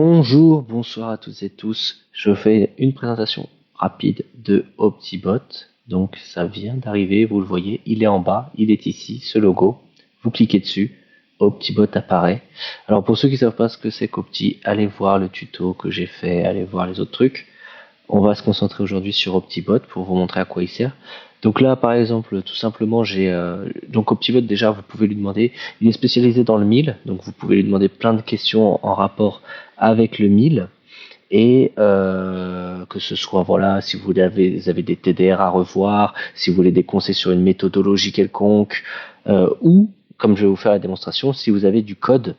Bonjour, bonsoir à toutes et tous. Je fais une présentation rapide de OptiBot. Donc ça vient d'arriver, vous le voyez, il est en bas, il est ici, ce logo. Vous cliquez dessus, OptiBot apparaît. Alors pour ceux qui ne savent pas ce que c'est qu'Opti, allez voir le tuto que j'ai fait, allez voir les autres trucs. On va se concentrer aujourd'hui sur OptiBot pour vous montrer à quoi il sert. Donc là, par exemple, tout simplement, donc OptiBot, déjà, vous pouvez lui demander, il est spécialisé dans le 1000, donc vous pouvez lui demander plein de questions en rapport avec le 1000, et que ce soit, voilà, si vous avez des TDR à revoir, si vous voulez des conseils sur une méthodologie quelconque, ou, comme je vais vous faire la démonstration, si vous avez du code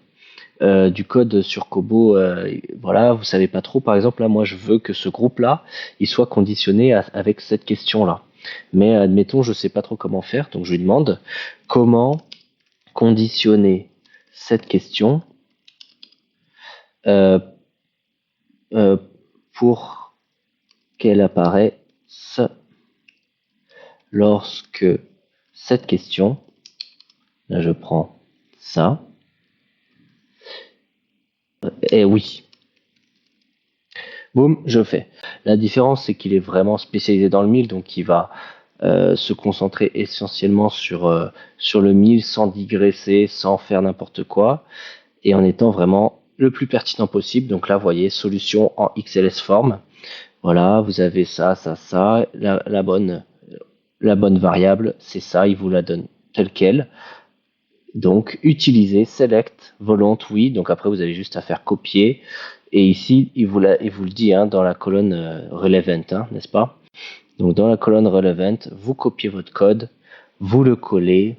sur Kobo, voilà, vous savez pas trop. Par exemple, là, moi, je veux que ce groupe-là, il soit conditionné avec cette question-là. Mais admettons, je sais pas trop comment faire, donc je lui demande comment conditionner cette question euh, pour qu'elle apparaisse lorsque cette question, là, je prends ça, et oui. Boum, je fais. La différence, c'est qu'il est vraiment spécialisé dans le 1000, donc il va se concentrer essentiellement sur le 1000 sans digresser, sans faire n'importe quoi, et en étant vraiment le plus pertinent possible. Donc là, vous voyez, solution en XLS form. Voilà, vous avez ça, la bonne variable, c'est ça, il vous la donne telle quelle. Donc, utiliser, select, volont, oui. Donc après, vous avez juste à faire copier. Et ici, il vous le dit dans la colonne relevant, n'est-ce pas? Donc dans la colonne relevant, vous copiez votre code, vous le collez,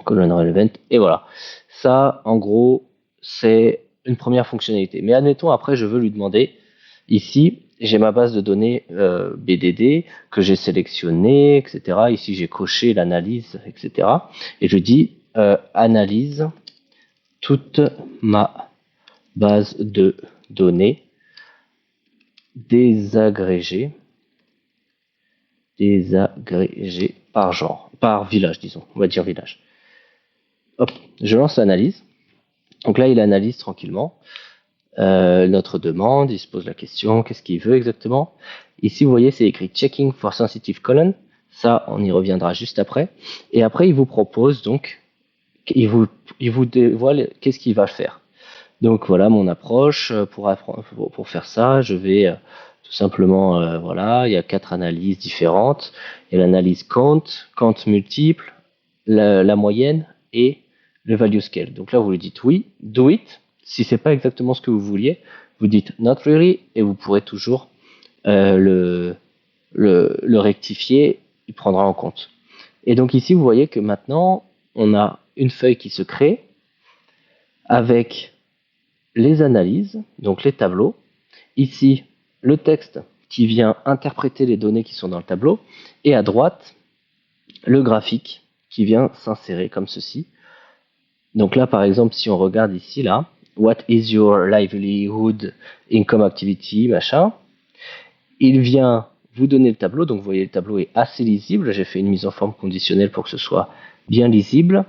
colonne relevant, et voilà. Ça, en gros, c'est une première fonctionnalité. Mais admettons, après, je veux lui demander, ici, j'ai ma base de données BDD que j'ai sélectionnée, etc. Ici, j'ai coché l'analyse, etc. Et je dis, analyse toute ma base de données désagrégée par genre, par village, disons, on va dire village. Hop, je lance l'analyse. Donc là, il analyse tranquillement notre demande, il se pose la question, qu'est-ce qu'il veut exactement. Ici, vous voyez, c'est écrit checking for sensitive colon. Ça, on y reviendra juste après. Et après, il vous propose donc, il vous dévoile qu'est-ce qu'il va faire. Donc voilà mon approche pour faire ça. Je vais tout simplement, voilà, il y a 4 analyses différentes. Il y a l'analyse count multiple, la moyenne et le value scale. Donc là, vous lui dites oui, do it. Si c'est pas exactement ce que vous vouliez, vous dites not really et vous pourrez toujours le rectifier, il prendra en compte. Et donc ici, vous voyez que maintenant, on a une feuille qui se crée avec les analyses, donc les tableaux. Ici, le texte qui vient interpréter les données qui sont dans le tableau. Et à droite, le graphique qui vient s'insérer comme ceci. Donc là, par exemple, si on regarde ici, là, what is your livelihood, income activity, machin, il vient vous donner le tableau. Donc vous voyez, le tableau est assez lisible. J'ai fait une mise en forme conditionnelle pour que ce soit bien lisible.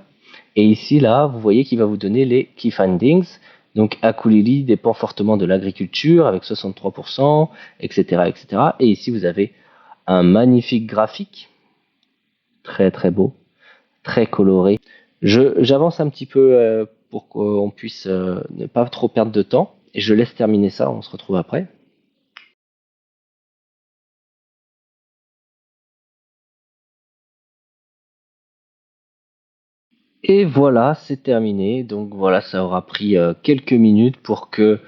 Et ici, là, vous voyez qu'il va vous donner les key findings. Donc, Akulili dépend fortement de l'agriculture avec 63%, etc., etc. Et ici, vous avez un magnifique graphique, très très beau, très coloré. J'avance un petit peu pour qu'on puisse ne pas trop perdre de temps. Et je laisse terminer ça, on se retrouve après. Et voilà, c'est terminé. Donc voilà, ça aura pris quelques minutes pour que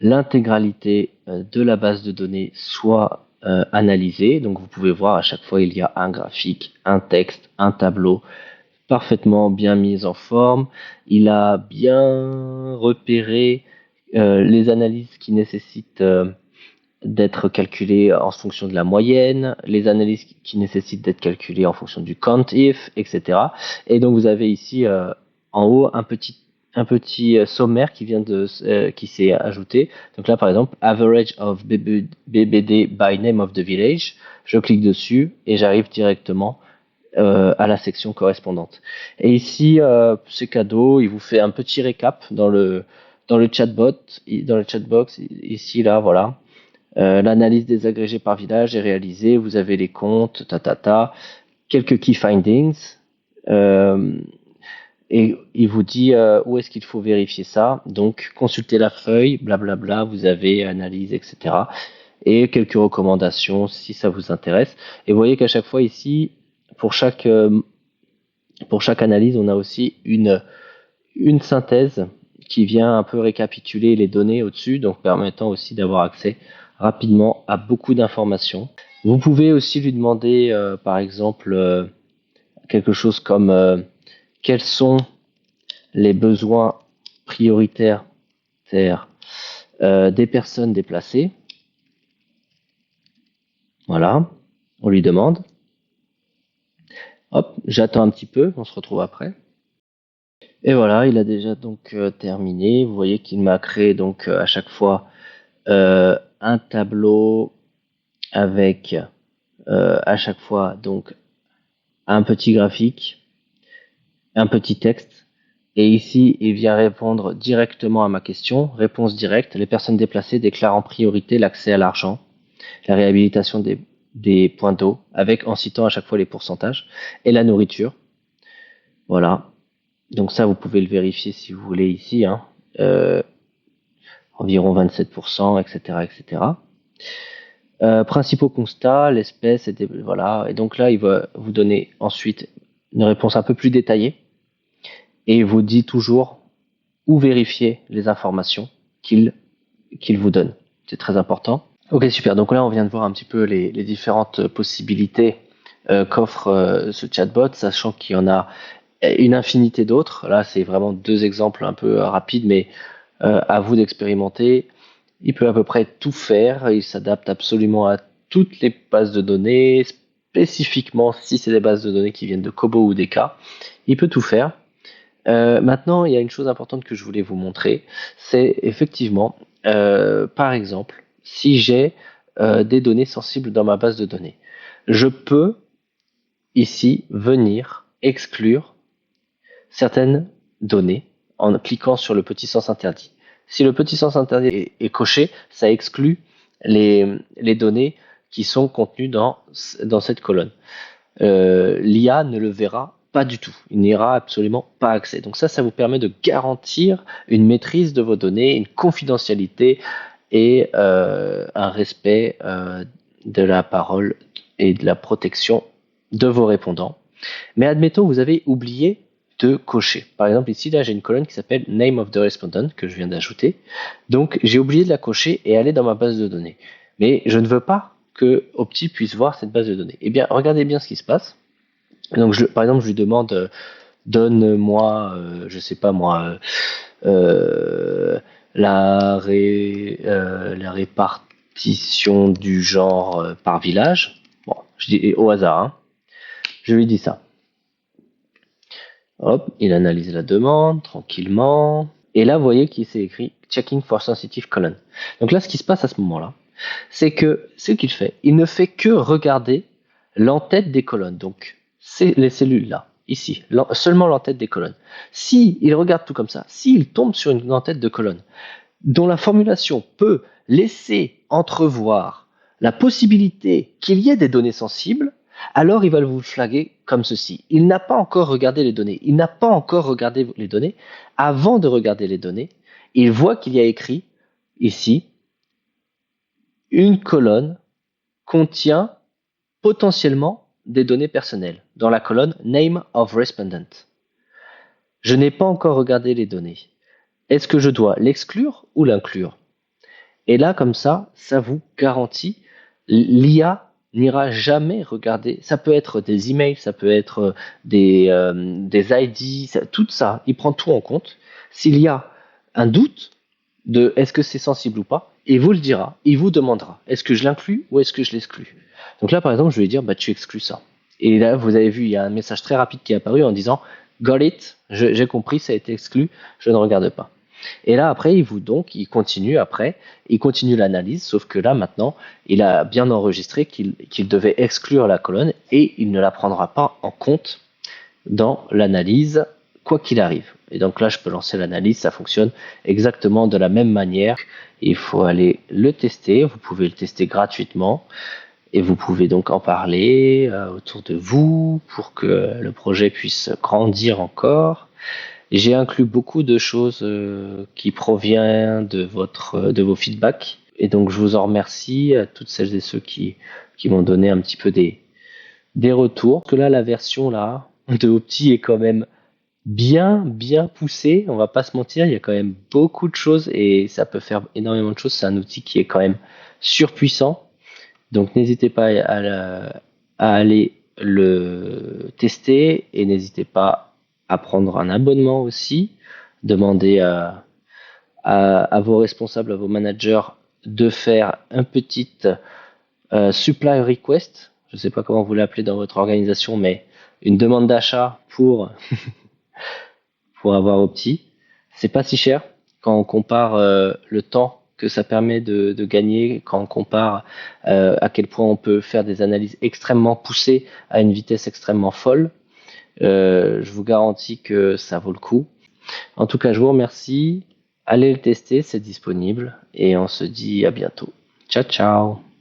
l'intégralité de la base de données soit analysée. Donc vous pouvez voir à chaque fois il y a un graphique, un texte, un tableau parfaitement bien mis en forme. Il a bien repéré les analyses qui nécessitent d'être calculées en fonction de la moyenne, les analyses qui nécessitent d'être calculées en fonction du count if, etc. Et donc vous avez ici en haut un petit sommaire qui s'est ajouté. Donc là par exemple average of BBD by name of the village. Je clique dessus et j'arrive directement à la section correspondante. Et ici c'est cadeau, il vous fait un petit récap dans le dans le chatbot, dans le chatbox, ici, là, voilà. L'analyse des agrégés par village est réalisée. Vous avez les comptes, quelques key findings. Et il vous dit où est-ce qu'il faut vérifier ça. Donc, consultez la feuille, blablabla, vous avez analyse, etc. Et quelques recommandations si ça vous intéresse. Et vous voyez qu'à chaque fois ici, pour chaque analyse, on a aussi une synthèse qui vient un peu récapituler les données au-dessus, donc permettant aussi d'avoir accès rapidement à beaucoup d'informations. Vous pouvez aussi lui demander, par exemple, quelque chose comme quels sont les besoins prioritaires des personnes déplacées. Voilà, on lui demande. Hop, j'attends un petit peu, on se retrouve après. Et voilà, il a déjà donc terminé. Vous voyez qu'il m'a créé donc à chaque fois un tableau avec à chaque fois donc un petit graphique, un petit texte. Et ici, il vient répondre directement à ma question. Réponse directe. Les personnes déplacées déclarent en priorité l'accès à l'argent, la réhabilitation des points d'eau, en citant à chaque fois les pourcentages, et la nourriture. Voilà. Donc ça, vous pouvez le vérifier si vous voulez ici. Environ 27%, etc., etc. Principaux constats, l'espèce, voilà. Et donc là, il va vous donner ensuite une réponse un peu plus détaillée et il vous dit toujours où vérifier les informations qu'il vous donne. C'est très important. Ok, super. Donc là, on vient de voir un petit peu les différentes possibilités qu'offre ce chatbot, sachant qu'il y en a une infinité d'autres. Là, c'est vraiment 2 exemples un peu rapides, mais à vous d'expérimenter. Il peut à peu près tout faire. Il s'adapte absolument à toutes les bases de données, spécifiquement si c'est des bases de données qui viennent de Kobo ou d'Eka. Il peut tout faire. Maintenant, il y a une chose importante que je voulais vous montrer. C'est effectivement, par exemple, si j'ai des données sensibles dans ma base de données, je peux ici venir exclure certaines données en cliquant sur le petit sens interdit. Si le petit sens interdit est coché, ça exclut les données qui sont contenues dans cette colonne. L'IA ne le verra pas du tout. Il n'y aura absolument pas accès. Donc ça vous permet de garantir une maîtrise de vos données, une confidentialité et un respect de la parole et de la protection de vos répondants. Mais admettons, vous avez oublié de cocher. Par exemple, ici, là, j'ai une colonne qui s'appelle Name of the Respondent que je viens d'ajouter. Donc, j'ai oublié de la cocher et elle est dans ma base de données. Mais je ne veux pas que Opti puisse voir cette base de données. Eh bien, regardez bien ce qui se passe. Donc, par exemple, je lui demande donne-moi, je sais pas moi, la répartition du genre par village. Bon, je dis au hasard. Hein. Je lui dis ça. Hop, il analyse la demande tranquillement. Et là, vous voyez qu'il s'est écrit checking for sensitive column. Donc là, ce qui se passe à ce moment-là, c'est que ce qu'il fait, il ne fait que regarder l'entête des colonnes. Donc, c'est les cellules là, ici, seulement l'entête des colonnes. Si il regarde tout comme ça, s'il tombe sur une entête de colonne dont la formulation peut laisser entrevoir la possibilité qu'il y ait des données sensibles, alors il va vous flaguer comme ceci. Il n'a pas encore regardé les données. Il n'a pas encore regardé les données. Avant de regarder les données, il voit qu'il y a écrit ici une colonne contient potentiellement des données personnelles dans la colonne Name of Respondent. Je n'ai pas encore regardé les données. Est-ce que je dois l'exclure ou l'inclure? Et là, comme ça vous garantit l'IA n'ira jamais regarder. Ça peut être des emails, ça peut être des ID, tout ça. Il prend tout en compte. S'il y a un doute de est-ce que c'est sensible ou pas, il vous le dira. Il vous demandera est-ce que je l'inclus ou est-ce que je l'exclus. Donc là, par exemple, je vais dire tu exclus ça. Et là, vous avez vu, il y a un message très rapide qui est apparu en disant got it, j'ai compris, ça a été exclu, je ne regarde pas. Et là, après, il continue l'analyse, sauf que là, maintenant, il a bien enregistré qu'il devait exclure la colonne et il ne la prendra pas en compte dans l'analyse, quoi qu'il arrive. Et donc là, je peux lancer l'analyse, ça fonctionne exactement de la même manière. Il faut aller le tester, vous pouvez le tester gratuitement et vous pouvez donc en parler autour de vous pour que le projet puisse grandir encore. J'ai inclus beaucoup de choses qui proviennent de vos feedbacks et donc je vous en remercie à toutes celles et ceux qui m'ont donné un petit peu des retours. Parce que là, la version là de Opti est quand même bien poussée, on va pas se mentir, il y a quand même beaucoup de choses et ça peut faire énormément de choses. C'est un outil qui est quand même surpuissant. Donc n'hésitez pas à aller le tester et n'hésitez pas à prendre un abonnement aussi. Demandez à vos responsables, à vos managers de faire un petit supply request. Je ne sais pas comment vous l'appelez dans votre organisation, mais une demande d'achat pour avoir Opti. C'est pas si cher quand on compare le temps que ça permet de gagner, quand on compare à quel point on peut faire des analyses extrêmement poussées à une vitesse extrêmement folle. Je vous garantis que ça vaut le coup. En tout cas, je vous remercie. Allez le tester, c'est disponible et on se dit à bientôt. Ciao, ciao.